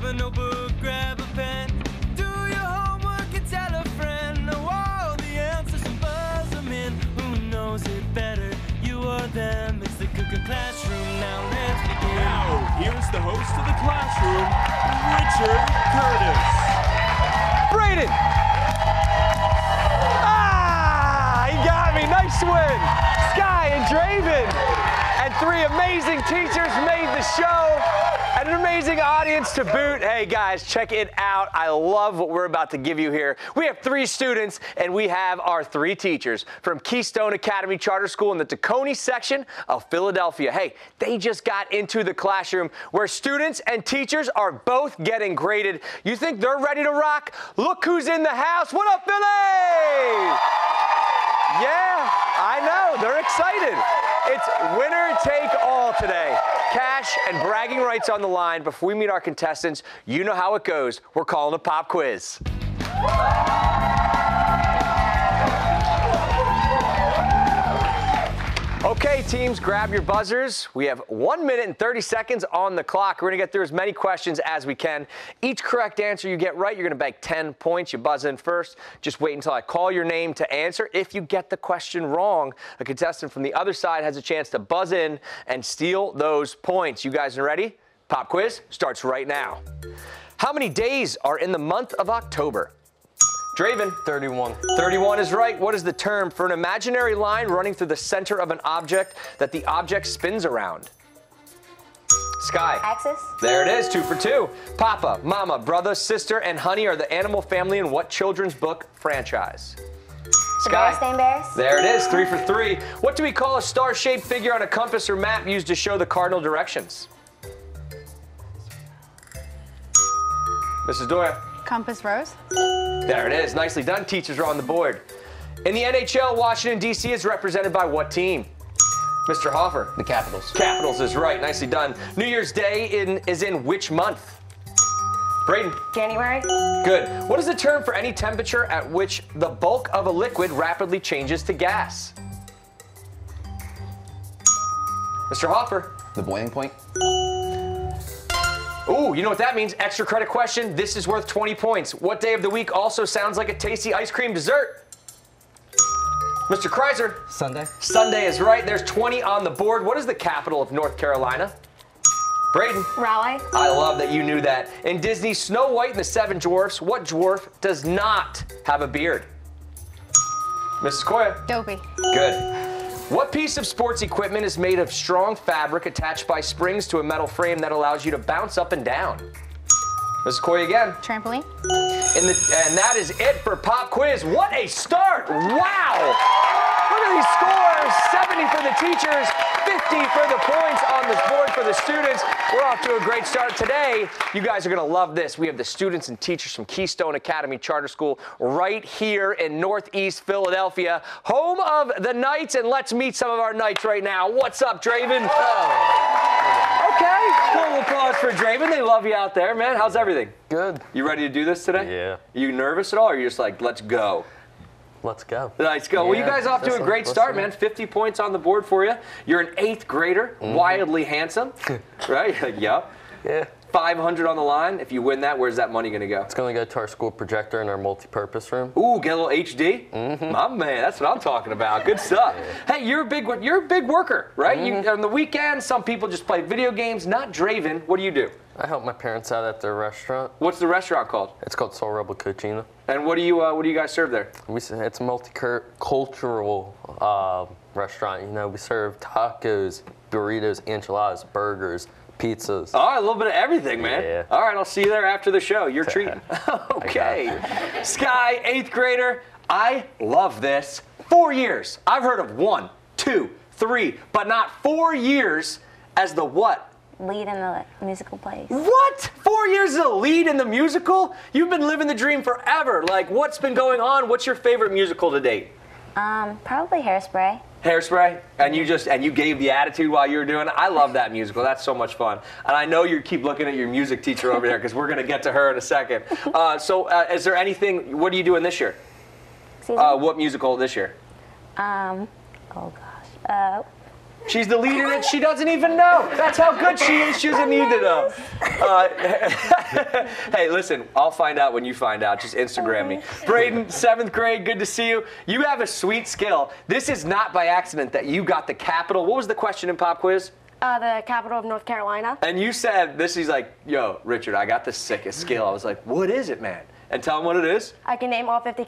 Grab a notebook, grab a pen. Do your homework and tell a friend. Know all the answers and buzz them in. Who knows it better, you or them? It's the ClassH-Room, now let's begin. Now, here's the host of the ClassH-Room, Richard Curtis. Braden! Ah! He got me. Nice win. Sky and Draven. And three amazing teachers made the show. And an amazing audience to boot. Hey, guys, check it out. I love what we're about to give you here. We have 3 students, and we have our 3 teachers from Keystone Academy Charter School in the Tacony section of Philadelphia. Hey, they just got into the classroom where students and teachers are both getting graded. You think they're ready to rock? Look who's in the house. What up, Philly? Yeah, I know. They're excited. It's winner take all today. Cash and bragging rights on the line. Before we meet our contestants, you know how it goes. We're calling a pop quiz. Okay, teams, grab your buzzers. We have 1 minute and 30 seconds on the clock. We're going to get through as many questions as we can. Each correct answer you get right, you're going to bag 10 points. You buzz in first. Just wait until I call your name to answer. If you get the question wrong, a contestant from the other side has a chance to buzz in and steal those points. You guys are ready? Pop quiz starts right now. How many days are in the month of October? Draven. 31. 31 is right. What is the term for an imaginary line running through the center of an object that the object spins around? Sky. Axis. There it is, 2 for 2. Papa, Mama, Brother, Sister, and Honey are the animal family in what children's book franchise? Sky. The Berenstain Bears. There it is, 3 for 3. What do we call a star-shaped figure on a compass or map used to show the cardinal directions? Mrs. Doyle. Compass Rose. There it is. Nicely done. Teachers are on the board. In the NHL, Washington, D.C. is represented by what team? Mr. Hoffer. The Capitals. Capitals is right. Nicely done. New Year's Day is in which month? Braden. January. Good. What is the term for any temperature at which the bulk of a liquid rapidly changes to gas? Mr. Hoffer. The boiling point. Ooh, you know what that means? Extra credit question. This is worth 20 points. What day of the week also sounds like a tasty ice cream dessert? Mr. Kreiser. Sunday. Sunday is right. There's 20 on the board. What is the capital of North Carolina? Brayden. Raleigh. I love that you knew that. In Disney's Snow White and the Seven Dwarfs, what dwarf does not have a beard? Mrs. Koya. Dopey. Good. What piece of sports equipment is made of strong fabric attached by springs to a metal frame that allows you to bounce up and down? Mrs. Koya again. Trampoline. And that is it for Pop Quiz. What a start! Wow! Look at these scores. 70 for the teachers, 50 for the points on this board for the students. We're off to a great start today. You guys are going to love this. We have the students and teachers from Keystone Academy Charter School right here in Northeast Philadelphia, home of the Knights. And let's meet some of our Knights right now. What's up, Draven? Okay, little applause for Draven. They love you out there, man. How's everything? Good. You ready to do this today? Yeah. Are you nervous at all, or are you just like, let's go? Let's go. Let's go. Well, you guys off to a great start, man. 50 points on the board for you. You're an 8th grader, wildly handsome, right? Yup. Yeah. 500 on the line. If you win that, where's that money going to go? It's going to go to our school projector in our multi-purpose room. Ooh, get a little HD? My man, that's what I'm talking about. Good stuff. Hey, you're a big worker, right? On the weekend, some people just play video games. Not Draven. What do you do? I help my parents out at their restaurant. What's the restaurant called? It's called Soul Rebel Cucina. And what do you guys serve there? It's a multicultural restaurant. You know, we serve tacos, burritos, enchiladas, burgers, pizzas. All right, a little bit of everything, man. Yeah. All right, I'll see you there after the show. You're treating. Okay. Sky, 8th grader. I love this. 4 years. I've heard of 1, 2, 3, but not 4 years as the what? Lead in the musical plays. What? 4 years as a lead in the musical? You've been living the dream forever. Like, what's been going on? What's your favorite musical to date? Probably Hairspray. Hairspray, and you gave the attitude while you were doing it. I love that musical. That's so much fun. And I know you keep looking at your music teacher over there because we're going to get to her in a second. Is there anything? What are you doing this year? Excuse me? What musical this year? Oh gosh. She's deleted it. She doesn't even know. That's how good she is. She doesn't need to know. Hey, listen, I'll find out when you find out. Just Instagram me. Braden, 7th grade, good to see you. You have a sweet skill. This is not by accident that you got the capital. What was the question in Pop Quiz? The capital of North Carolina. And you said, this is like, yo, Richard, I got the sickest skill. I was like, what is it, man? And tell them what it is. I can name all 50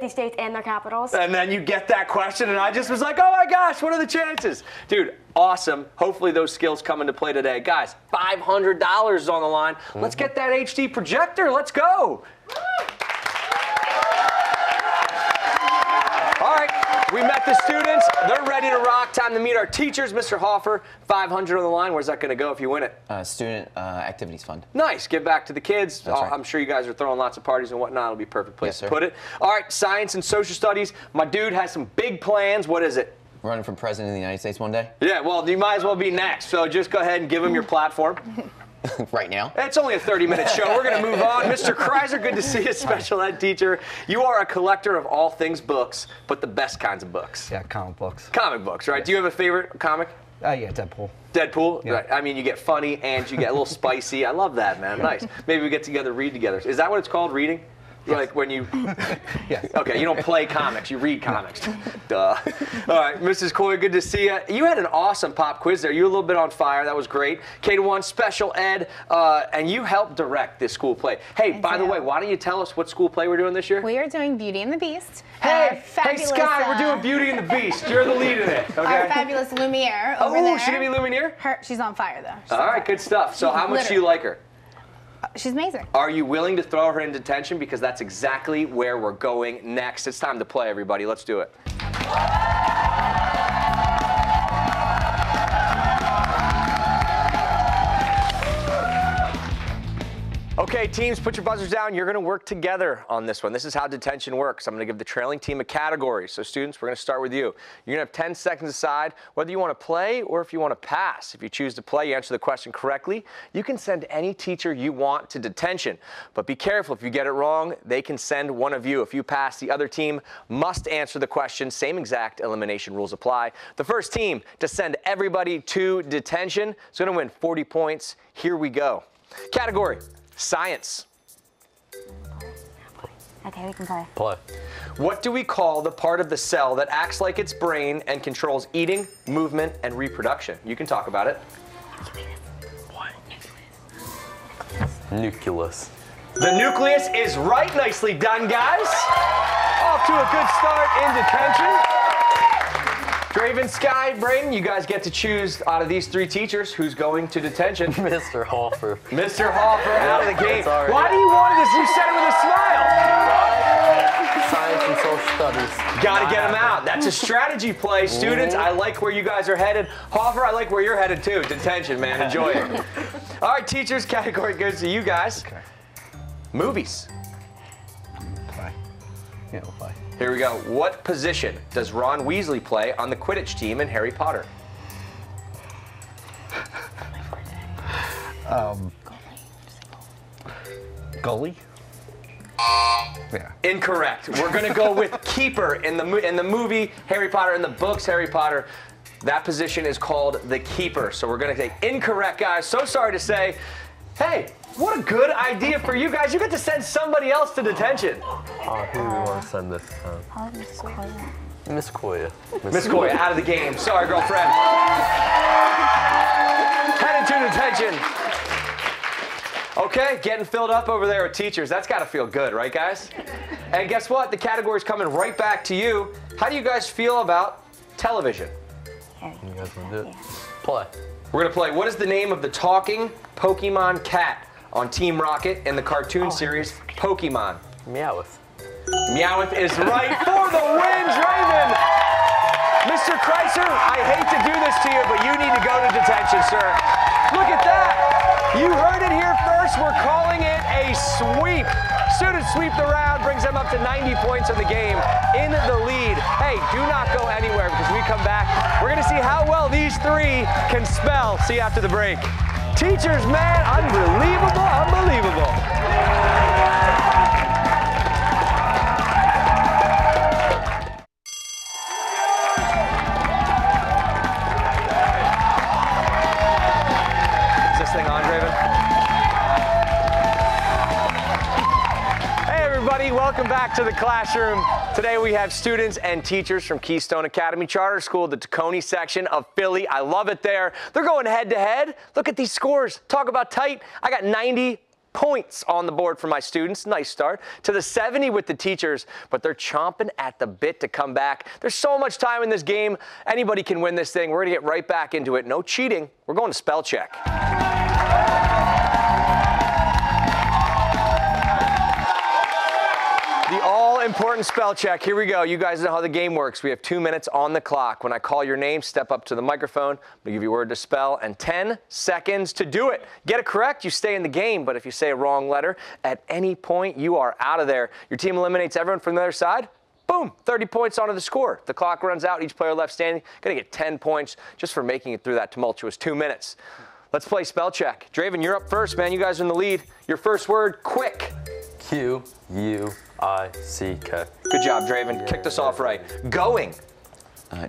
states and their capitals. And then you get that question, and I just was like, oh my gosh, what are the chances? Dude, awesome. Hopefully those skills come into play today. Guys, $500 is on the line. Let's get that HD projector. Let's go. All right, we met the students. They're ready to rock. Time to meet our teachers. Mr. Hoffer, $500 on the line. Where's that going to go if you win it? Student Activities Fund. Nice. Give back to the kids. That's right. I'm sure you guys are throwing lots of parties and whatnot. It'll be a perfect place Yes, to sir. put it. All right, science and social studies. My dude has some big plans. What is it? Running for president of the United States one day. Yeah, well, you might as well be next. So just go ahead and give him your platform. Right now. It's only a 30-minute show. We're going to move on. Mr. Kreiser, good to see you, special ed teacher. You are a collector of all things books, but the best kinds of books. Yeah, comic books. Comic books, right? Do you have a favorite comic? Yeah, Deadpool. Deadpool? Yeah. Right. I mean, you get funny and you get a little spicy. I love that, man. Nice. Maybe we get together, read together. Is that what it's called, reading? Yes. Like when you... Yeah. Okay, you don't play comics, you read comics. Duh. All right, Mrs. Coy, good to see you. You had an awesome pop quiz there. You were a little bit on fire. That was great. K-1 special ed, and you helped direct this school play. Hey, by the way, why don't you tell us what school play we're doing this year? We are doing Beauty and the Beast. Hey, fabulous, Sky, we're doing Beauty and the Beast. You're the lead in it, okay? Our fabulous Lumiere over there. Oh, she gonna be Lumiere? She's on fire, though. She's All on right, fire. good stuff. So how much do you like her? She's amazing. Are you willing to throw her in detention? Because that's exactly where we're going next. It's time to play, everybody. Let's do it. Okay, teams, put your buzzers down. You're going to work together on this one. This is how detention works. I'm going to give the trailing team a category. So, students, we're going to start with you. You're going to have 10 seconds to decide whether you want to play or if you want to pass. If you choose to play, you answer the question correctly, you can send any teacher you want to detention. But be careful. If you get it wrong, they can send one of you. If you pass, the other team must answer the question. Same exact elimination rules apply. The first team to send everybody to detention is going to win 40 points. Here we go. Category. Science. Okay, we can play. Play. What do we call the part of the cell that acts like its brain and controls eating, movement, and reproduction? You can talk about it. What? Nucleus. The nucleus is right. Nicely done, guys. Off to a good start in detention. Draven, Sky, Braden, you guys get to choose out of these three teachers who's going to detention. Mr. Hoffer. Mr. Hoffer out of the game. Sorry. Why do you want this? You said it with a smile. Science and social studies. Got to get him out. That's a strategy play. Students, I like where you guys are headed. Hoffer, I like where you're headed too. Detention, man. Enjoy it. All right, teachers, category goes to you guys. Okay. Movies. Play. Yeah, we'll play. Here we go. What position does Ron Weasley play on the Quidditch team in Harry Potter? Goalie? Yeah. Incorrect. We're going to go with keeper in the movie Harry Potter, in the books Harry Potter. That position is called the keeper. So we're going to say incorrect, guys. So sorry to say. Hey, what a good idea for you guys. You get to send somebody else to detention. Who do we want to send this time? Probably Mrs. Coy. Miss Koya. Miss Coy, out of the game. Sorry, girlfriend. Headed to detention. Okay, getting filled up over there with teachers. That's got to feel good, right, guys? And guess what? The category's coming right back to you. How do you guys feel about television? You guys want to do it? Play. We're going to play. What is the name of the talking Pokemon cat on Team Rocket in the cartoon series Pokemon? Meowth. Meowth is right for the win, Draven. Mr. Kreiser, I hate to do this to you, but you need to go to detention, sir. Look at that. You heard it here first. We're calling it a sweep. Students sweep the round, brings them up to 90 points in the game, in the lead. Hey, do not go anywhere because we come back. We're going to see how well these three can spell. See you after the break. Teachers, man, unbelievable, unbelievable. Welcome back to the classroom. Today we have students and teachers from Keystone Academy Charter School, the Tacony section of Philly. I love it there. They're going head to head. Look at these scores. Talk about tight. I got 90 points on the board for my students. Nice start. To the 70 with the teachers, but they're chomping at the bit to come back. There's so much time in this game. Anybody can win this thing. We're going to get right back into it. No cheating. We're going to spell check. The all-important spell check. Here we go. You guys know how the game works. We have 2 minutes on the clock. When I call your name, step up to the microphone. I'm going to give you a word to spell and 10 seconds to do it. Get it correct, you stay in the game. But if you say a wrong letter, at any point, you are out of there. Your team eliminates everyone from the other side. Boom, 30 points onto the score. The clock runs out. Each player left standing going to get 10 points just for making it through that tumultuous 2 minutes. Let's play spell check. Draven, you're up first, man. You guys are in the lead. Your first word, quick. Q-U-I-C-K. Good job, Draven. Kicked us off right. Going.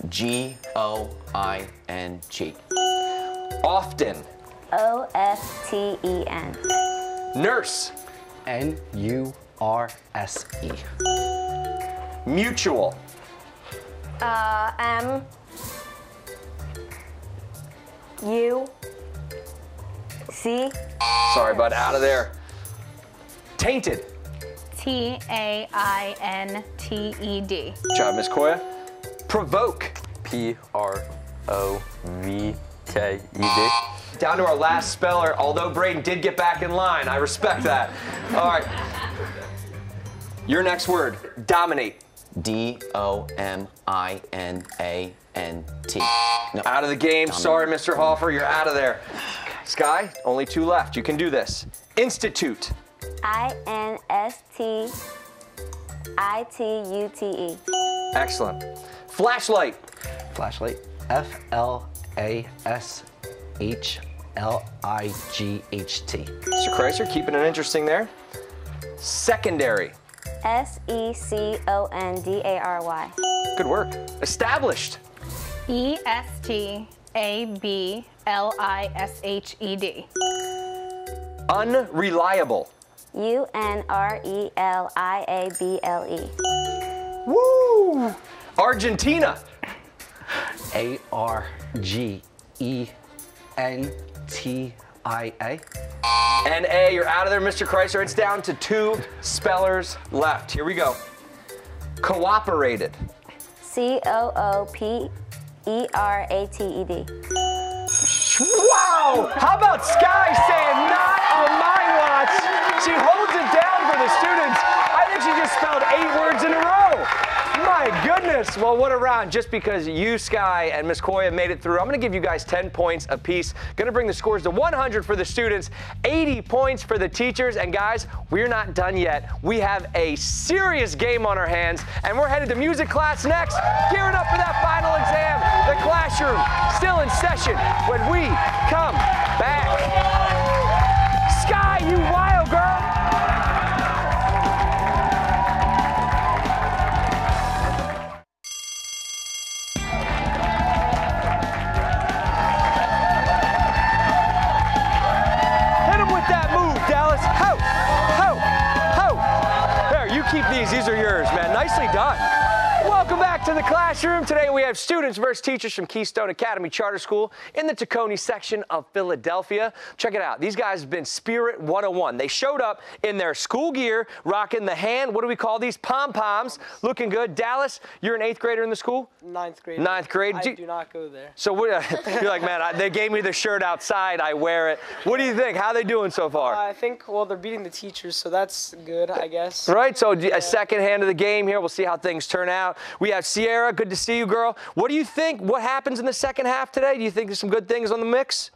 G-O-I-N-G. Often. O-F-T-E-N. Nurse. N-U-R-S-E. Mutual. M-U-C. Sorry, bud, out of there. Tainted. T-A-I-N-T-E-D. Good job, Miss Koya. Provoke. P-R-O-V-K-E-D. Down to our last speller, although Braden did get back in line. I respect that. All right. Your next word, dominate. D-O-M-I-N-A-N-T. No. Out of the game. Sorry, Mr. Hoffer, you're out of there. Sky, only 2 left. You can do this. Institute. I-N-S-T-I-T-U-T-E. Excellent. Flashlight. Flashlight. F-L-A-S-H-L-I-G-H-T. Mr. Chrysler, keeping it interesting there. Secondary. S-E-C-O-N-D-A-R-Y. Good work. Established. E-S-T-A-B-L-I-S-H-E-D. Unreliable. U-N-R-E-L-I-A-B-L-E. Woo! Argentina. A-R-G-E-N-T-I-A. N-A, you're out of there, Mr. Chrysler. It's down to 2 spellers left. Here we go. Cooperated. C-O-O-P-E-R-A-T-E-D. Wow! How about Sky saying not on my watch? She holds it down for the students. I think she just spelled 8 words in a row. My goodness. Well, what a round. Just because you, Sky, and Miss Koya made it through, I'm going to give you guys 10 points apiece. Going to bring the scores to 100 for the students, 80 points for the teachers. And guys, we're not done yet. We have a serious game on our hands, and we're headed to music class next. Gearing up for that final exam. The classroom still in session when we come back. Sky, you wild girl. These are yours, man. Nicely done. Welcome back to the classroom. Today we have students versus teachers from Keystone Academy Charter School in the Tacony section of Philadelphia. Check it out. These guys have been Spirit 101. They showed up in their school gear, rocking the hand, what do we call these? Pom-poms. Looking good. Dallas, you're an 8th grader in the school? 9th grade. 9th grade. I do not go there. So what, you're like, man, they gave me the shirt outside. I wear it. What do you think? How are they doing so far? I think, well, they're beating the teachers, so that's good, I guess. Right, so a second hand of the game here. We'll see how things turn out. We have Sierra. Good to see you, girl. What do you think? What happens in the second half today? Do you think there's some good things on the mix?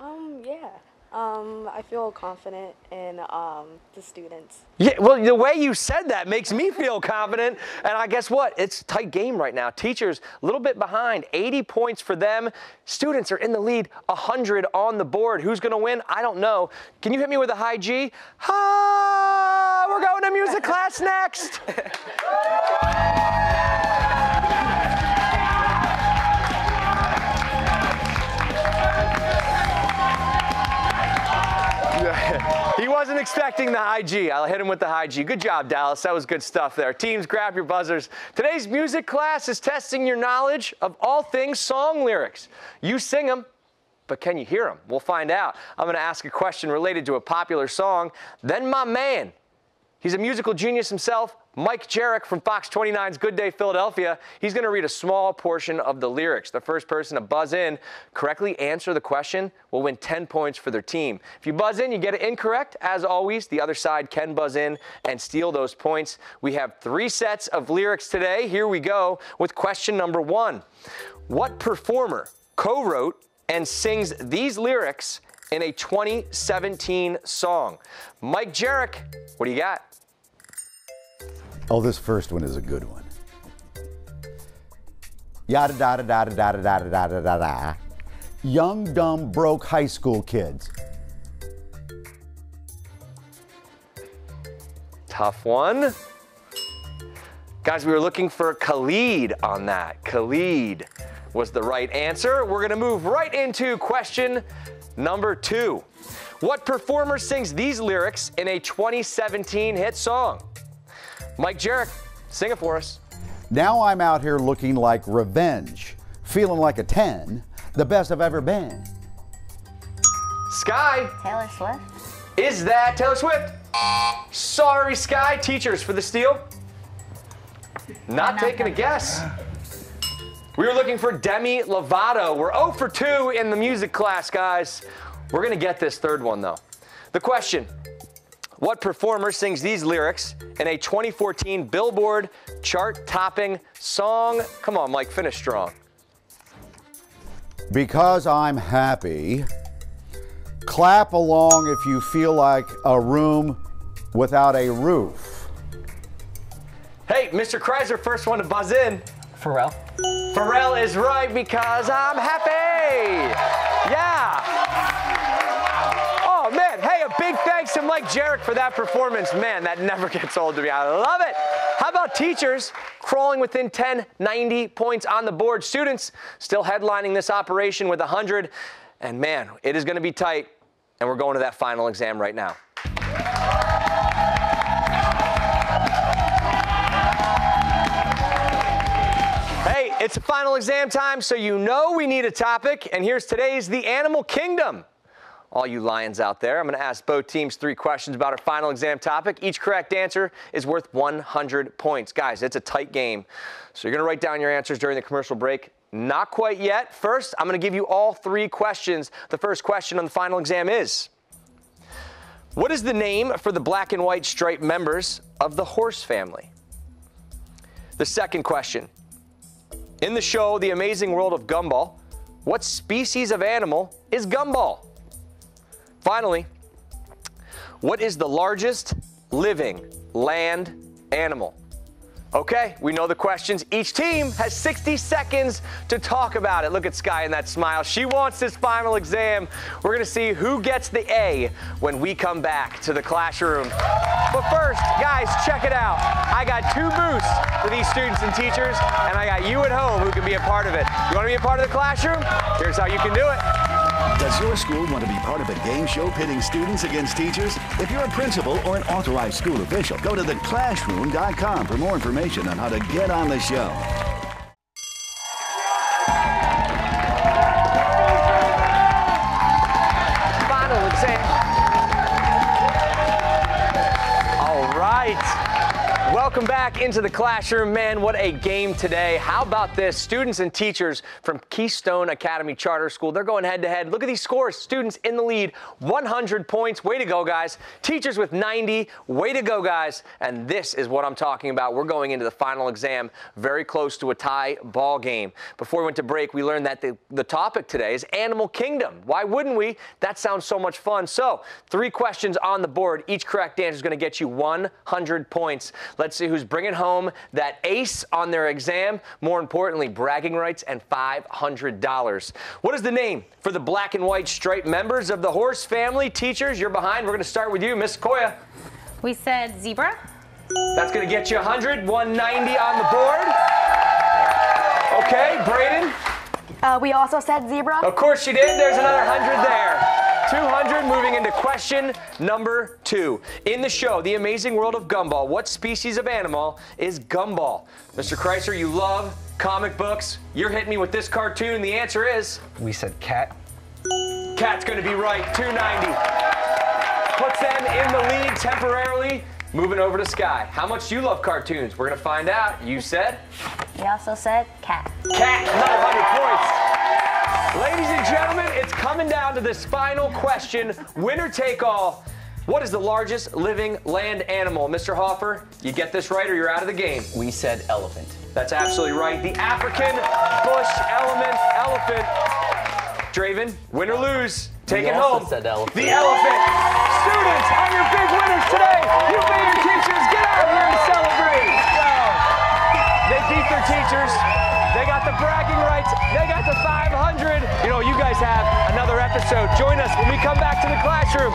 Yeah. I feel confident in the students. Yeah, well, the way you said that makes me feel confident. And I guess what? It's a tight game right now. Teachers, a little bit behind. 80 points for them. Students are in the lead, 100 on the board. Who's going to win? I don't know. Can you hit me with a high G? Ha! We're going to music class next. He wasn't expecting the high G. I'll hit him with the high G. Good job, Dallas. That was good stuff there. Teams, grab your buzzers. Today's music class is testing your knowledge of all things song lyrics. You sing them, but can you hear them? We'll find out. I'm going to ask a question related to a popular song. Then my man, he's a musical genius himself, Mike Jarek from Fox 29's Good Day Philadelphia. He's going to read a small portion of the lyrics. The first person to buzz in, correctly answer the question, will win 10 points for their team. If you buzz in, you get it incorrect. As always, the other side can buzz in and steal those points. We have 3 sets of lyrics today. Here we go with question number 1. What performer co-wrote and sings these lyrics in a 2017 song? Mike Jarek, what do you got? Oh, this first one is a good one. Yada da da da da da da da da da da. Young, dumb, broke high school kids. Tough one. Guys, we were looking for Khalid on that. Khalid was the right answer. We're gonna move right into question number 2. What performer sings these lyrics in a 2017 hit song? Mike Jarek, sing it for us. Now I'm out here looking like revenge, feeling like a 10, the best I've ever been. Sky. Taylor Swift. Is that Taylor Swift? Sorry, Sky. Teachers for the steal. Not taking a guess. We were looking for Demi Lovato. We're 0 for 2 in the music class, guys. We're going to get this third one, though. The question, what performer sings these lyrics in a 2014 Billboard chart-topping song? Come on, Mike, finish strong. Because I'm happy, clap along if you feel like a room without a roof. Hey, Mr. Kreiser, first one to buzz in. Pharrell. Pharrell is right, because I'm happy. Yeah. Oh, man. Hey, a big thanks to Mike Jarek for that performance. Man, that never gets old to me. I love it. How about teachers crawling within 10, 90 points on the board? Students still headlining this operation with 100. And, man, it is going to be tight. And we're going to that final exam right now. Hey, it's a final exam time, so you know we need a topic. And here's today's The Animal Kingdom. All you lions out there, I'm going to ask both teams 3 questions about our final exam topic. Each correct answer is worth 100 points. Guys, it's a tight game. So you're going to write down your answers during the commercial break. Not quite yet. First, I'm going to give you all 3 questions. The first question on the final exam is, what is the name for the black and white striped members of the horse family? The second question, in the show The Amazing World of Gumball, what species of animal is Gumball? Finally, what is the largest living land animal? Okay, we know the questions. Each team has 60 seconds to talk about it. Look at Sky in that smile. She wants this final exam. We're going to see who gets the A when we come back to the classroom. But first, guys, check it out. I got 2 booths for these students and teachers, and I got you at home who can be a part of it. You want to be a part of the classroom? Here's how you can do it. Does your school want to be part of a game show pitting students against teachers? If you're a principal or an authorized school official, go to theclassroom.com for more information on how to get on the show. Final exam. All right. Welcome back into the classroom. Man, what a game today. How about this? Students and teachers from Keystone Academy Charter School, they're going head-to-head. Look at these scores. Students in the lead, 100 points. Way to go, guys. Teachers with 90. Way to go, guys. And this is what I'm talking about. We're going into the final exam, very close to a tie ball game. Before we went to break, we learned that the topic today is Animal Kingdom. Why wouldn't we? That sounds so much fun. So, 3 questions on the board. Each correct answer is going to get you 100 points. Let's see who's bringing home that ace on their exam. More importantly, bragging rights and $500. What is the name for the black and white striped members of the horse family? Teachers, you're behind. We're going to start with you, Miss Koya. We said zebra. That's going to get you 100, 190 on the board. Okay, Brayden. We also said zebra. Of course you did. There's another 100 there. 200, moving into question number 2. In the show, The Amazing World of Gumball, what species of animal is Gumball? Mr. Chrysler, you love comic books. You're hitting me with this cartoon. The answer is? We said cat. Cat's going to be right, 290. Puts them in the lead temporarily. Moving over to Sky. How much do you love cartoons? We're going to find out. You said? We also said cat. Cat, another 100 points. Ladies and gentlemen, it's coming down to this final question. Winner take all. What is the largest living land animal? Mr. Hoffer, you get this right or you're out of the game. We said elephant. That's absolutely right. The African bush elephant. Draven, win or lose, take it home. Said elephant. The elephant. Students are your big winners today. You made your teachers get out here to celebrate. They beat their teachers. They got the bragging rights. They got the 500. You know, you guys have another episode. Join us when we come back to the classroom.